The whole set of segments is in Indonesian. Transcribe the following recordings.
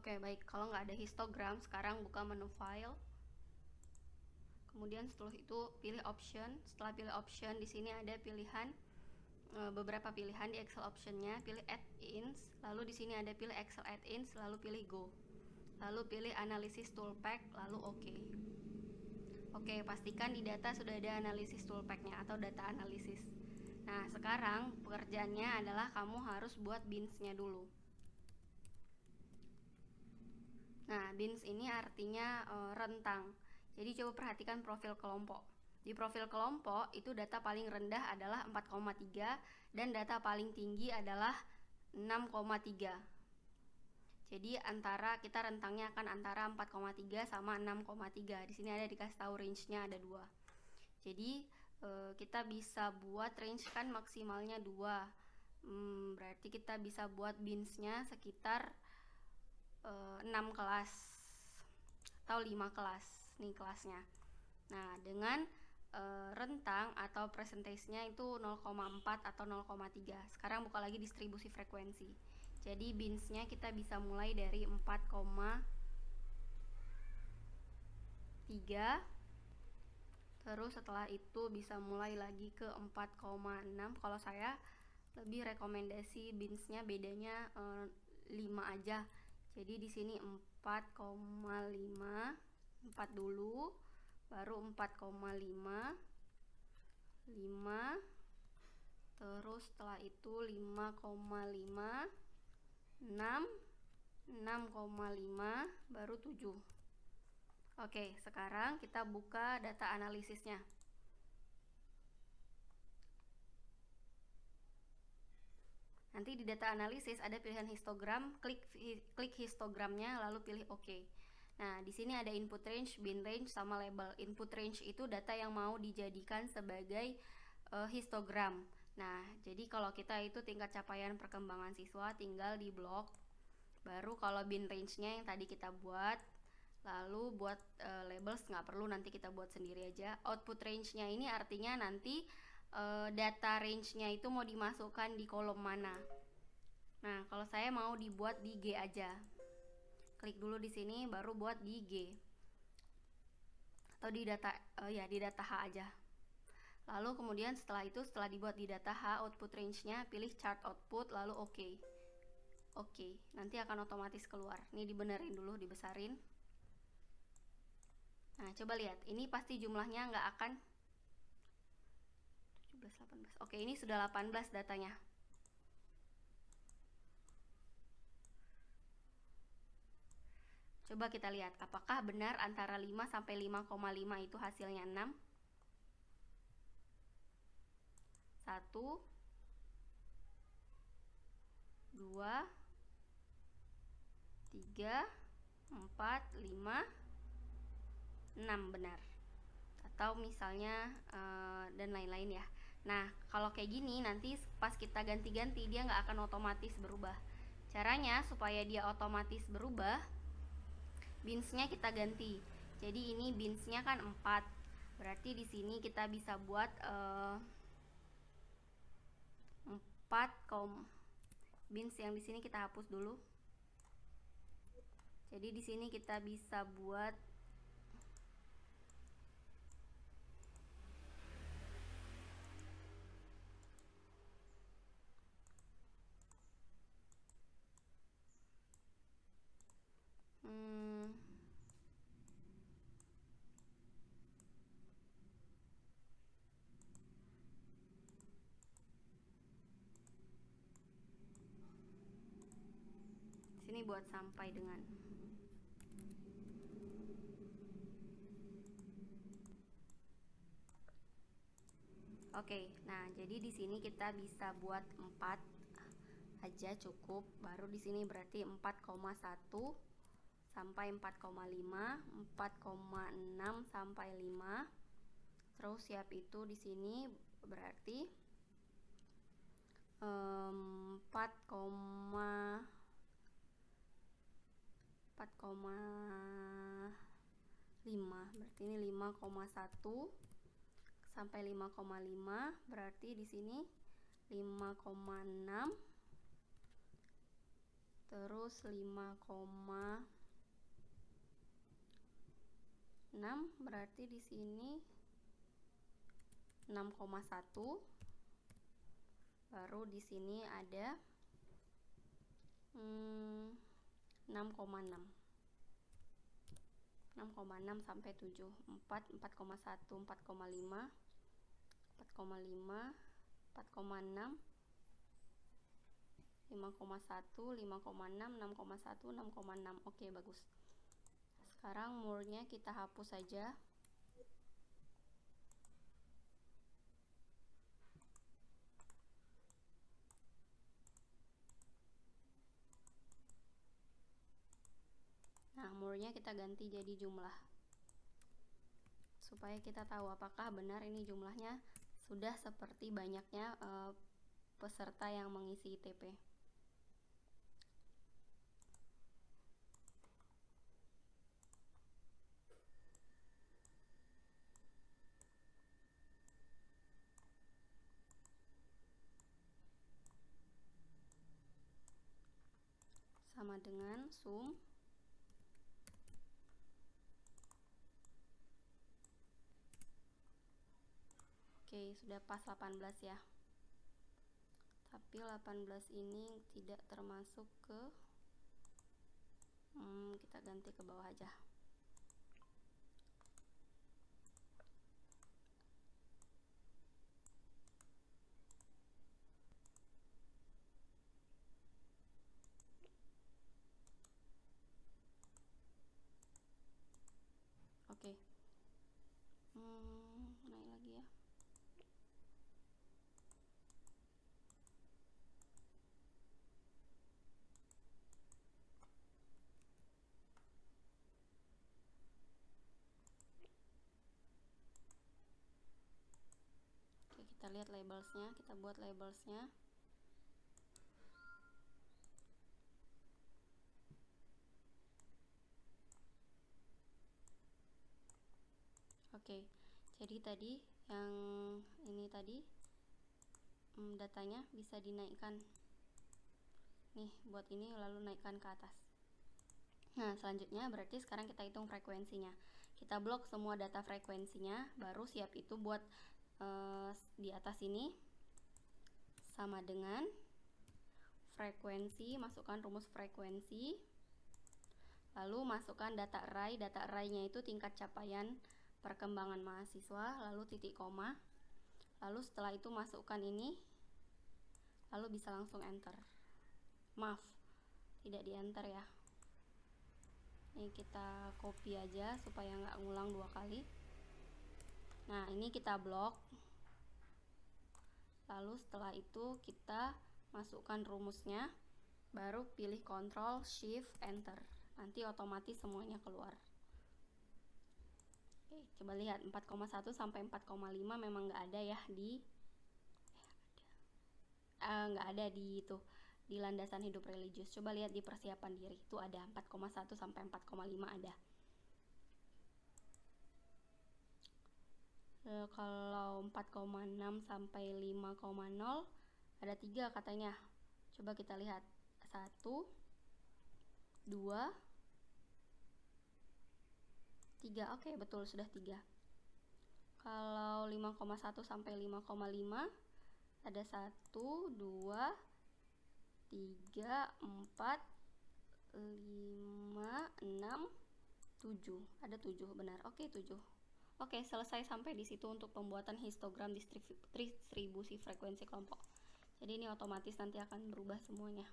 Oke, baik. Kalau nggak ada histogram, sekarang buka menu file. Kemudian setelah itu pilih option. Setelah pilih option, di sini ada pilihan beberapa pilihan di Excel optionnya. Pilih add-ins, lalu di sini ada pilih Excel add-ins, lalu pilih go. Lalu pilih analisis toolpack, lalu oke. Oke, pastikan di data sudah ada analisis toolpacknya atau data analisis. Nah, sekarang pekerjaannya adalah kamu harus buat bins-nya dulu. Nah, bins ini artinya rentang. Jadi coba perhatikan profil kelompok. Di profil kelompok itu data paling rendah adalah 4,3 dan data paling tinggi adalah 6,3. Jadi kita rentangnya akan antara 4,3 sama 6,3. Di sini ada dikasih tahu range-nya ada 2. Jadi kita bisa buat range kan maksimalnya 2. Berarti kita bisa buat bins-nya sekitar 6 kelas atau 5 kelas. Nih kelasnya. Nah, dengan rentang atau persentasenya itu 0,4 atau 0,3. Sekarang buka lagi distribusi frekuensi. Jadi bins-nya kita bisa mulai dari 4,3. Terus setelah itu bisa mulai lagi ke 4,6. Kalau saya lebih rekomendasi bins-nya bedanya 5 aja. Jadi di sini 4,5, 4 dulu, baru 4,5, 5, terus setelah itu 5,5, 6, 6,5, baru 7. Oke, sekarang kita buka data analisisnya. Nanti di data analisis ada pilihan histogram, klik histogramnya lalu pilih OK. Nah, di sini ada input range, bin range, sama label. Input range itu data yang mau dijadikan sebagai histogram. Nah, jadi kalau kita itu tingkat capaian perkembangan siswa tinggal di blok. Baru kalau bin range-nya yang tadi kita buat, lalu buat labels nggak perlu, nanti kita buat sendiri aja. Output range-nya ini artinya nanti data range-nya itu mau dimasukkan di kolom mana. Nah, kalau saya mau dibuat di G aja. Klik dulu di sini baru buat di G. Atau di data di data H aja. Lalu kemudian setelah dibuat di data H, output range-nya pilih chart output lalu OK. Oke, nanti akan otomatis keluar. Ini dibenerin dulu, dibesarin. Nah, coba lihat. Ini pasti jumlahnya nggak akan 17, 18. Oke, ini sudah 18 datanya. Coba kita lihat, apakah benar antara 5 sampai 5,5 itu hasilnya 6? 1, 2, 3, 4, 5, 6 benar. Atau misalnya dan lain-lain ya. Nah, kalau kayak gini nanti pas kita ganti-ganti dia nggak akan otomatis berubah. Caranya supaya dia otomatis berubah, bins-nya kita ganti. Jadi ini bins-nya kan 4. Berarti di sini kita bisa buat 4, bins yang di sini kita hapus dulu. Jadi di sini kita bisa buat sini buat sampai dengan Oke, nah jadi di sini kita bisa buat 4 aja cukup. Baru di sini berarti 4,1 sampai 4,5, 4,6 sampai 5. Terus siap itu di sini berarti 4,5 berarti ini 5,1 sampai 5,5 berarti di sini 5,6, terus 5,6 berarti di sini 6,1, baru di sini ada 6,6 sampai 7, 4, 4,1, 4,5, 4,5, 4,6, 5,1, 5,6, 6,1, 6,6. Oke, bagus. Sekarang murnya kita hapus saja. Nah, murnya kita ganti jadi jumlah, supaya kita tahu apakah benar ini jumlahnya sudah seperti banyaknya peserta yang mengisi ITP. Sama dengan sum. Oke, sudah pas 18 ya. Tapi 18 ini tidak termasuk ke kita ganti ke bawah aja. Oke. Naik lagi ya. Oke, kita lihat labelsnya, kita buat labelsnya. Oke, jadi tadi yang ini tadi datanya bisa dinaikkan nih, buat ini lalu naikkan ke atas. Nah, selanjutnya berarti sekarang kita hitung frekuensinya. Kita blok semua data frekuensinya, baru siap itu buat di atas ini sama dengan frekuensi, masukkan rumus frekuensi, lalu masukkan data array. Data array-nya itu tingkat capaian perkembangan mahasiswa, lalu titik koma, lalu setelah itu masukkan ini, lalu bisa langsung enter. Maaf, tidak di enter ya. Ini kita copy aja supaya nggak ngulang 2 kali. Nah, ini kita blok, lalu setelah itu kita masukkan rumusnya, baru pilih Ctrl Shift Enter, nanti otomatis semuanya keluar. Oke, coba lihat 4,1 sampai 4,5 memang nggak ada ya nggak ada di itu di landasan hidup religius. Coba lihat di persiapan diri, itu ada 4,1 sampai 4,5 ada. Kalau 4,6 sampai 5,0 ada 3 katanya. Coba kita lihat, 1, 2, 3. Oke, betul, sudah 3. Kalau 5,1 sampai 5,5 ada 1, 2, 3, 4, 5, 6, 7. Ada 7, benar. Oke, 7. Oke, selesai sampai di situ untuk pembuatan histogram distribusi frekuensi kelompok. Jadi ini otomatis nanti akan berubah semuanya.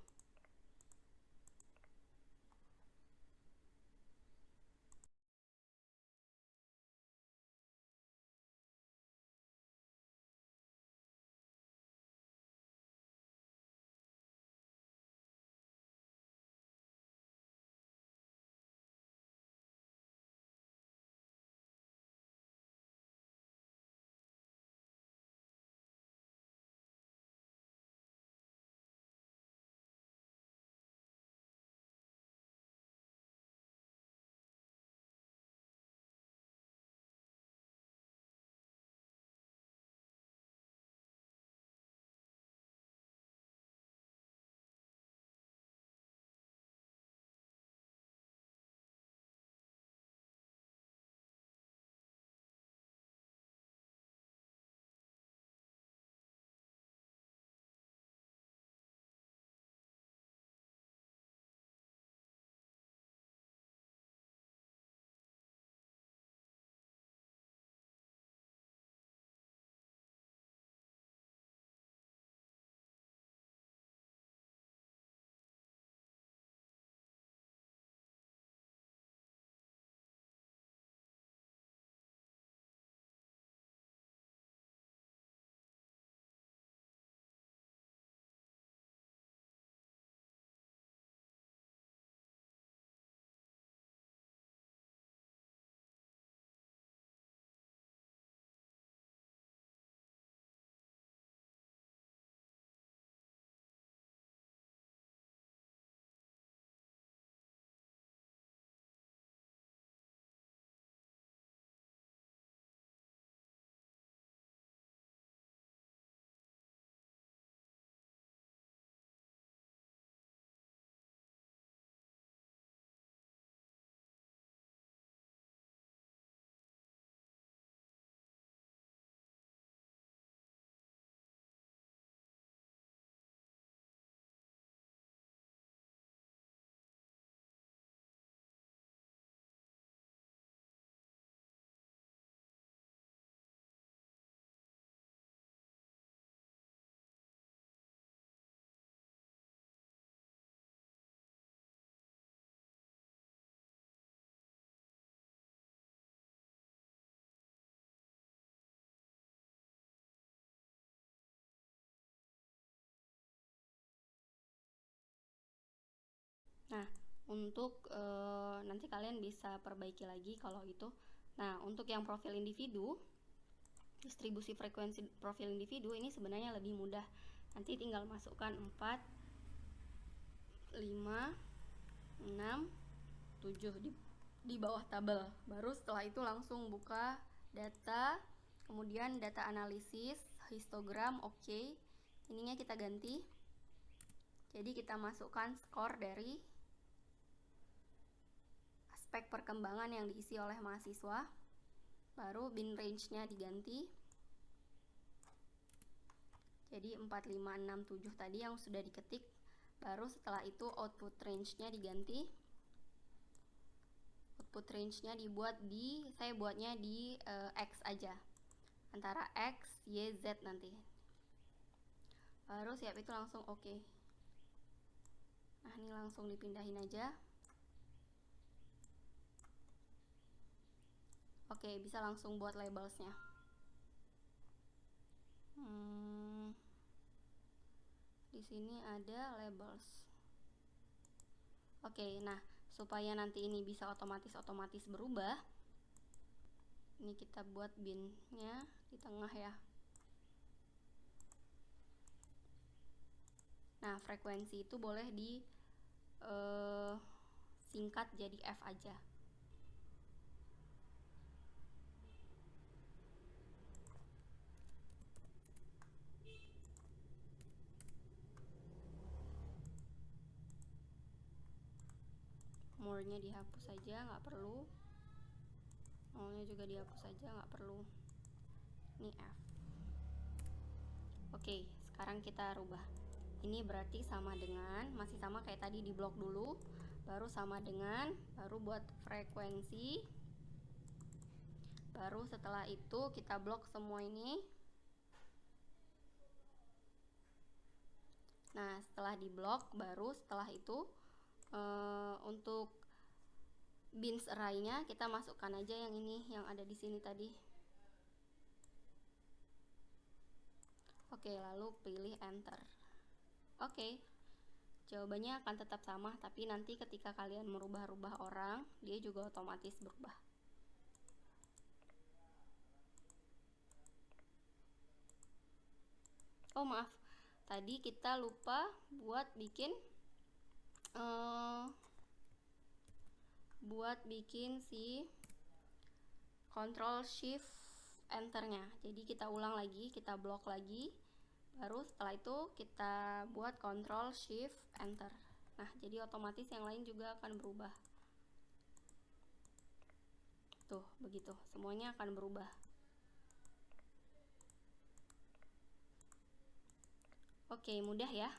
Nah, untuk nanti kalian bisa perbaiki lagi kalau itu. Nah, untuk yang profil individu, distribusi frekuensi profil individu ini sebenarnya lebih mudah. Nanti tinggal masukkan 4, 5, 6, 7 di bawah tabel. Baru setelah itu langsung buka data, kemudian data analisis, histogram, oke. Ininya kita ganti. Jadi kita masukkan skor dari aspek perkembangan yang diisi oleh mahasiswa. Baru bin range-nya diganti. Jadi 4, 5, 6, 7 tadi yang sudah diketik. Baru setelah itu output range-nya diganti. Output range-nya saya buatnya di X aja. Antara X, Y, Z nanti. Baru siap itu langsung oke. Nah, ini langsung dipindahin aja. Oke, bisa langsung buat labelsnya. Di sini ada labels. Oke, nah supaya nanti ini bisa otomatis berubah, ini kita buat bin-nya di tengah ya. Nah, frekuensi itu boleh di singkat jadi F aja. More-nya dihapus saja, nggak perlu. Nolnya juga dihapus saja, nggak perlu. Ini F. Oke, sekarang kita rubah. Ini berarti sama dengan, masih sama kayak tadi di blok dulu, baru sama dengan, baru buat frekuensi. Baru setelah itu kita blok semua ini. Nah, setelah di blok, baru setelah itu untuk bins array-nya kita masukkan aja yang ini, yang ada di sini tadi. Oke, lalu pilih enter. Oke, jawabannya akan tetap sama, tapi nanti ketika kalian merubah-rubah orang, dia juga otomatis berubah. Oh maaf, tadi kita lupa buat bikin si Ctrl Shift Enter-nya. Jadi kita ulang lagi, kita blok lagi. Baru setelah itu kita buat Ctrl Shift Enter. Nah, jadi otomatis yang lain juga akan berubah. Tuh, begitu. Semuanya akan berubah. Oke, mudah ya.